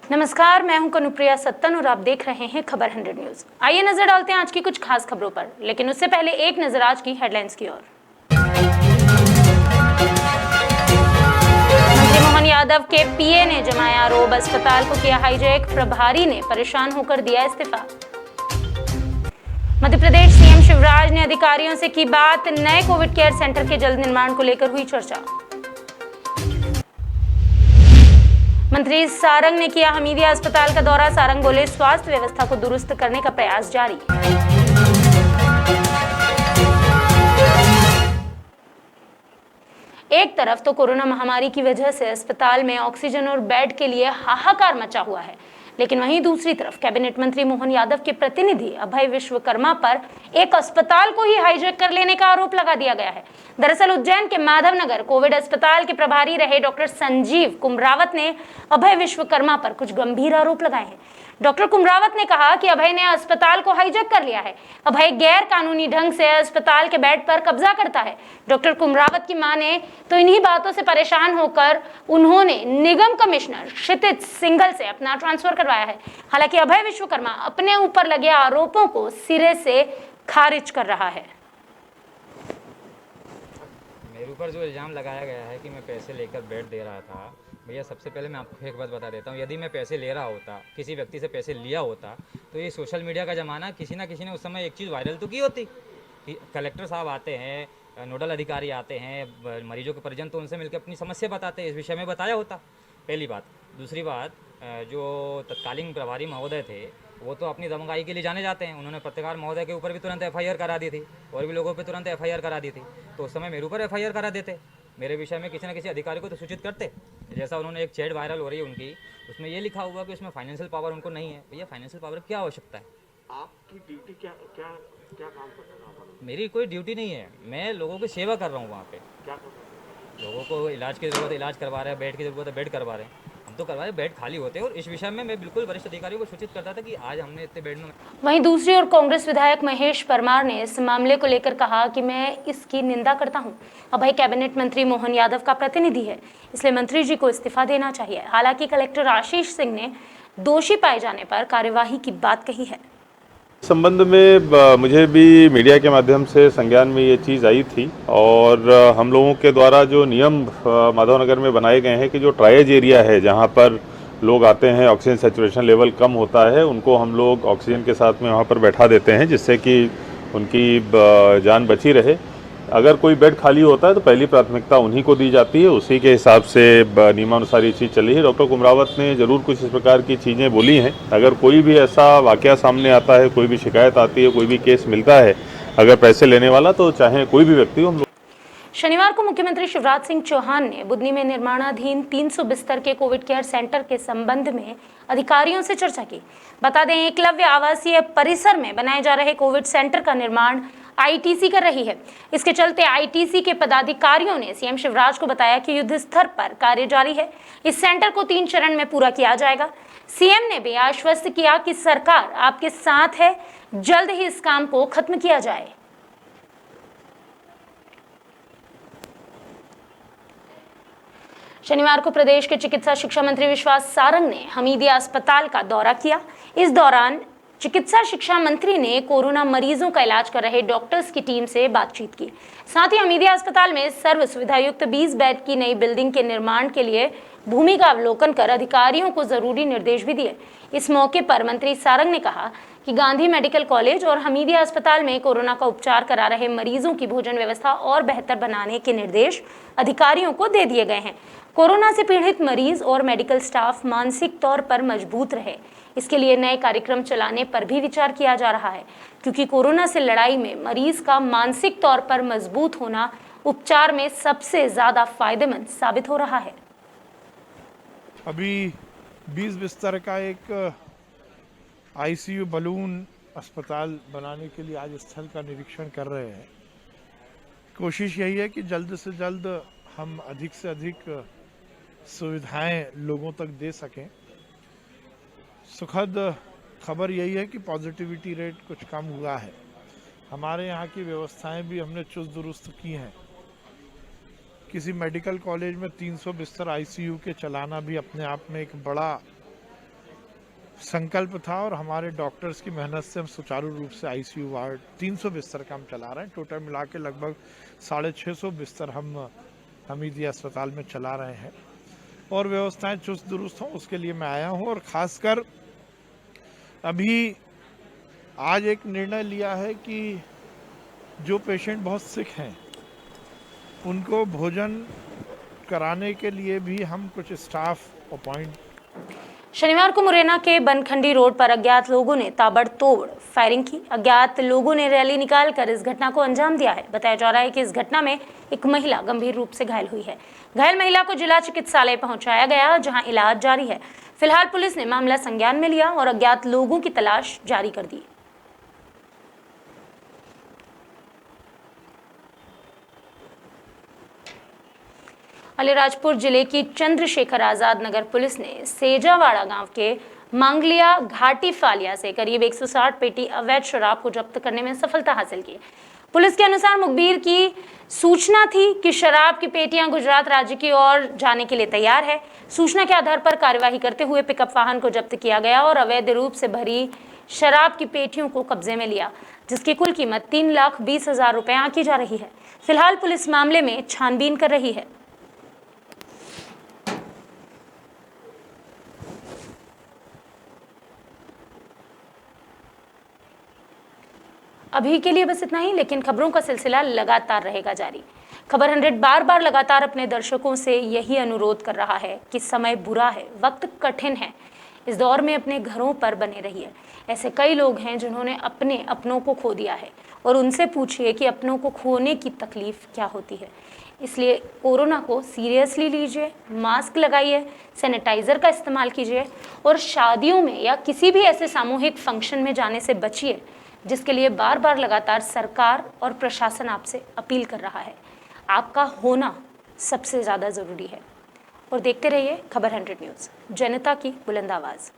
नमस्कार, मैं हूं कनुप्रिया सत्तन और आप देख रहे हैं खबर 100 न्यूज। आइए नजर डालते हैं आज की कुछ खास खबरों पर, लेकिन उससे पहले एक नजर आज की हेडलाइंस की ओर। मंत्री मोहन यादव के पीए ने जमाया आरोप, अस्पताल को किया हाईजैक, प्रभारी ने परेशान होकर दिया इस्तीफा। मध्य प्रदेश सीएम शिवराज ने अधिकारियों से की बात, नए कोविड केयर सेंटर के जल्द निर्माण को लेकर हुई चर्चा। मंत्री सारंग ने किया हमीदिया अस्पताल का दौरा, सारंग बोले स्वास्थ्य व्यवस्था को दुरुस्त करने का प्रयास जारी। एक तरफ तो कोरोना महामारी की वजह से अस्पताल में ऑक्सीजन और बेड के लिए हाहाकार मचा हुआ है, लेकिन वहीं दूसरी तरफ कैबिनेट मंत्री मोहन यादव के प्रतिनिधि अभय विश्वकर्मा पर एक अस्पताल को ही हाईजैक कर लेने का आरोप लगा दिया गया है। दरअसल उज्जैन के माधवनगर कोविड अस्पताल के प्रभारी रहे डॉक्टर संजीव कुमरावत ने अभय विश्वकर्मा पर कुछ गंभीर आरोप लगाए हैं। डॉक्टर कुमरावत ने कहा कि अभय ने अस्पताल को हाईजैक कर लिया है। अभय गैर कानूनी ढंग से अस्पताल के बेड पर कब्जा करता है। डॉक्टर कुमरावत की माने तो इन्हीं बातों से परेशान होकर उन्होंने निगम कमिश्नर क्षितिज सिंघल से अपना ट्रांसफर करवाया है। हालांकि अभय विश्वकर्मा अपने ऊपर लगे आरोपों को सिरे से खारिज कर रहा है। मेरे ऊपर जो इल्ज़ाम लगाया गया है कि मैं पैसे लेकर बेड दे रहा था, भैया सबसे पहले मैं आपको एक बात बता देता हूँ, यदि मैं पैसे ले रहा होता, किसी व्यक्ति से पैसे लिया होता, तो ये सोशल मीडिया का ज़माना, किसी ना किसी ने उस समय एक चीज़ वायरल तो की होती कि कलेक्टर साहब आते हैं, नोडल अधिकारी आते हैं, मरीजों के परिजन तो उनसे मिलकर अपनी समस्या बताते हैं, इस विषय में बताया होता, पहली बात। दूसरी बात, जो तत्कालीन प्रभारी महोदय थे वो तो अपनी दमगाई के लिए जाने जाते हैं, उन्होंने पत्रकार महोदय के ऊपर भी तुरंत एफआईआर करा दी थी और भी लोगों पे तुरंत एफआईआर करा दी थी, तो उस समय मेरे ऊपर एफआईआर करा देते, मेरे विषय में किसी न किसी अधिकारी को तो सूचित करते। जैसा उन्होंने एक चैट वायरल हो रही है उनकी, उसमें ये लिखा हुआ कि उसमें फाइनेंशियल पावर उनको नहीं है। भैया फाइनेंशियल पावर की क्या आवश्यकता है? आपकी ड्यूटी क्या काम करना है? मेरी कोई ड्यूटी नहीं है, मैं लोगों की सेवा कर रहा हूँ। वहाँ पे क्या कर रहे हैं? लोगों को इलाज की ज़रूरत है इलाज करवा रहे हैं, बेड की ज़रूरत है बेड करवा रहे हैं, हम तो करवा रहे, बेड खाली होते हैं। और इस विषय में मैं बिल्कुल वरिष्ठ अधिकारियों को सूचित करता था कि आज हमने इतने बेड में। वहीं दूसरी ओर कांग्रेस विधायक महेश परमार ने इस मामले को लेकर कहा कि मैं इसकी निंदा करता हूं। अभय कैबिनेट मंत्री मोहन यादव का प्रतिनिधि है, इसलिए मंत्री जी को इस्तीफा देना चाहिए। हालांकि कलेक्टर आशीष सिंह ने दोषी पाए जाने पर कार्यवाही की बात कही है। संबंध में मुझे भी मीडिया के माध्यम से संज्ञान में ये चीज़ आई थी और हम लोगों के द्वारा जो नियम माधवनगर में बनाए गए हैं कि जो ट्रायज एरिया है जहाँ पर लोग आते हैं, ऑक्सीजन सैचुरेशन लेवल कम होता है, उनको हम लोग ऑक्सीजन के साथ में वहाँ पर बैठा देते हैं जिससे कि उनकी जान बची रहे। अगर कोई बेड खाली होता है तो पहली प्राथमिकता उन्हीं को दी जाती है, उसी के हिसाब से नियमानुसार ये चीज़ चली है। डॉक्टर कुमरावत ने ज़रूर कुछ इस प्रकार की चीज़ें बोली हैं। अगर कोई भी ऐसा वाकया सामने आता है, कोई भी शिकायत आती है, कोई भी केस मिलता है अगर पैसे लेने वाला, तो चाहे कोई भी व्यक्ति हो, हम लोग। शनिवार को मुख्यमंत्री शिवराज सिंह चौहान ने बुधनी में निर्माणाधीन 300 बिस्तर के कोविड केयर सेंटर के संबंध में अधिकारियों से चर्चा की। बता दें, एकलव्य आवासीय परिसर में बनाए जा रहे कोविड सेंटर का निर्माण आईटीसी कर रही है। इसके चलते आईटीसी के पदाधिकारियों ने सीएम शिवराज को बताया कि युद्ध स्तर पर कार्य जारी है। इस सेंटर को 3 चरण में पूरा किया जाएगा। सीएम ने भी आश्वस्त किया कि सरकार आपके साथ है, जल्द ही इस काम को खत्म किया जाए। शनिवार को प्रदेश के चिकित्सा शिक्षा मंत्री विश्वास सारंग ने हमीदिया अस्पताल का दौरा किया। इस दौरान चिकित्सा शिक्षा मंत्री ने कोरोना मरीजों का इलाज कर रहे डॉक्टर्स की टीम से बातचीत की। साथ ही हमीदिया अस्पताल में सर्व सुविधा युक्त 20 बेड की नई बिल्डिंग के निर्माण के लिए भूमि का अवलोकन कर अधिकारियों को जरूरी निर्देश भी दिए। इस मौके पर मंत्री सारंग ने कहा कि गांधी मेडिकल कॉलेज और हमीदिया अस्पताल में कोरोना का उपचार करा रहे मरीजों की भोजन व्यवस्था और बेहतर बनाने के निर्देश अधिकारियों को दे दिए गए हैं। कोरोना से पीड़ित मरीज और मेडिकल स्टाफ मानसिक तौर पर मजबूत रहे, इसके लिए नए कार्यक्रम चलाने पर भी विचार किया जा रहा है, क्योंकि कोरोना से लड़ाई में मरीज का मानसिक तौर पर मजबूत होना उपचार में सबसे ज्यादा फायदेमंद साबित हो रहा है। अभी 20 बिस्तर का एक आईसीयू बलून अस्पताल बनाने के लिए आज स्थल का निरीक्षण कर रहे हैं। कोशिश यही है कि जल्द से जल्द हम अधिक से अधिक सुविधाएं लोगों तक दे सकें। सुखद खबर यही है कि पॉजिटिविटी रेट कुछ कम हुआ है। हमारे यहाँ की व्यवस्थाएं भी हमने चुस्त दुरुस्त की हैं। किसी मेडिकल कॉलेज में 300 बिस्तर आईसीयू के चलाना भी अपने आप में एक बड़ा संकल्प था और हमारे डॉक्टर्स की मेहनत से हम सुचारू रूप से आईसीयू वार्ड 300 बिस्तर का हम चला रहे हैं। टोटल मिला के लगभग 650 बिस्तर हम हमीदिया अस्पताल में चला रहे हैं और व्यवस्थाएं चुस्त दुरुस्त हों उसके लिए मैं आया हूं। और खासकर अभी आज एक निर्णय लिया है कि जो पेशेंट बहुत सिक हैं उनको भोजन कराने के लिए भी हम कुछ स्टाफ अपॉइंट। शनिवार को मुरैना के बनखंडी रोड पर अज्ञात लोगों ने ताबड़तोड़ फायरिंग की। अज्ञात लोगों ने रैली निकालकर इस घटना को अंजाम दिया है। बताया जा रहा है कि इस घटना में एक महिला गंभीर रूप से घायल हुई है। घायल महिला को जिला चिकित्सालय पहुंचाया गया, जहां इलाज जारी है। फिलहाल पुलिस ने मामला संज्ञान में लिया और अज्ञात लोगों की तलाश जारी कर दी। अलीराजपुर जिले की चंद्रशेखर आजाद नगर पुलिस ने सेजावाड़ा गांव के मांगलिया घाटी फालिया से करीब 160 पेटी अवैध शराब को जब्त करने में सफलता हासिल की। पुलिस के अनुसार मुखबिर की सूचना थी कि शराब की पेटियां गुजरात राज्य की ओर जाने के लिए तैयार है। सूचना के आधार पर कार्यवाही करते हुए पिकअप वाहन को जब्त किया गया और अवैध रूप से भरी शराब की पेटियों को कब्जे में लिया, जिसकी कुल कीमत 3,20,000 रुपए आंकी जा रही है। फिलहाल पुलिस मामले में छानबीन कर रही है। अभी के लिए बस इतना ही, लेकिन खबरों का सिलसिला लगातार रहेगा जारी। खबर 100 बार बार लगातार अपने दर्शकों से यही अनुरोध कर रहा है कि समय बुरा है, वक्त कठिन है, इस दौर में अपने घरों पर बने रहिए। ऐसे कई लोग हैं जिन्होंने अपने अपनों को खो दिया है और उनसे पूछिए कि अपनों को खोने की तकलीफ क्या होती है। इसलिए कोरोना को सीरियसली लीजिए, मास्क लगाइए, सैनिटाइजर का इस्तेमाल कीजिए और शादियों में या किसी भी ऐसे सामूहिक फंक्शन में जाने से बचिए जिसके लिए बार बार लगातार सरकार और प्रशासन आपसे अपील कर रहा है। आपका होना सबसे ज़्यादा ज़रूरी है। और देखते रहिए खबर 100 न्यूज़, जनता की बुलंद आवाज़।